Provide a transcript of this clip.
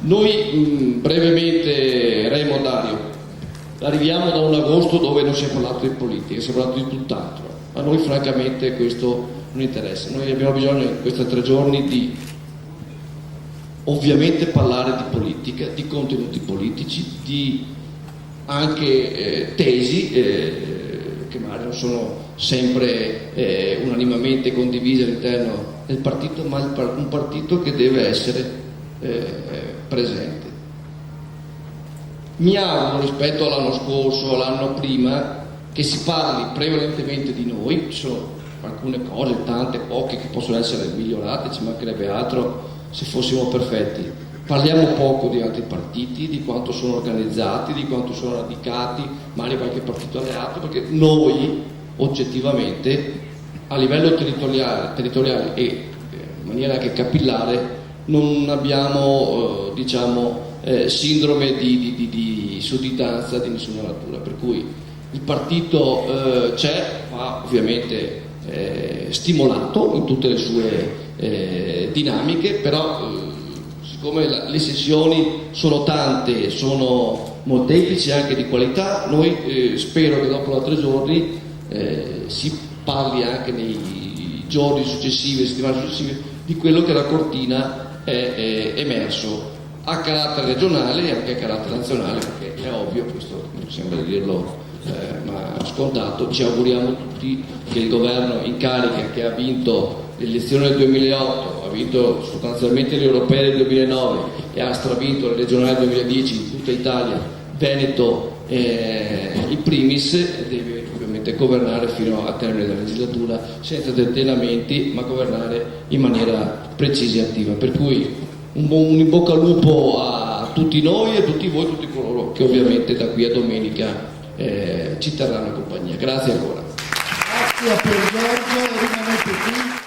Noi brevemente, Remo, Dario, arriviamo da un agosto dove non si è parlato di politica, si è parlato di tutt'altro. A noi francamente questo non interessa. Noi abbiamo bisogno in questi 3 giorni di ovviamente parlare di politica, di contenuti politici, di anche tesi che magari non sono sempre unanimemente condivise all'interno del partito, ma un partito che deve essere presente. Mi auguro rispetto all'anno scorso, all'anno prima, che si parli prevalentemente di noi. Ci sono alcune cose, tante, poche, che possono essere migliorate, ci mancherebbe altro se fossimo perfetti. Parliamo poco di altri partiti, di quanto sono organizzati, di quanto sono radicati, magari qualche partito alleato, perché noi oggettivamente a livello territoriale e in maniera anche capillare non abbiamo sindrome di sudditanza di nessuna natura, per cui il partito c'è, va ovviamente stimolato in tutte le sue dinamiche, però siccome le sessioni sono tante, sono molteplici anche di qualità, noi spero che dopo da 3 giorni si parli anche nei giorni successivi, le settimane successive, di quello che la cortina è emerso a carattere regionale e anche a carattere nazionale, perché è ovvio, questo mi sembra di dirlo ma scontato, ci auguriamo tutti che il governo in carica, che ha vinto le elezioni del 2008, ha vinto sostanzialmente le europee del 2009 e ha stravinto le regionali del 2010 in tutta Italia, Veneto in primis, deve ovviamente governare fino al termine della legislatura senza tentennamenti, ma governare in maniera precisa e attiva. Per cui un in bocca al lupo a tutti noi e a tutti voi, tutti coloro che ovviamente da qui a domenica ci terranno compagnia. Grazie ancora. Grazie a Pier Giorgio, rimanete qui.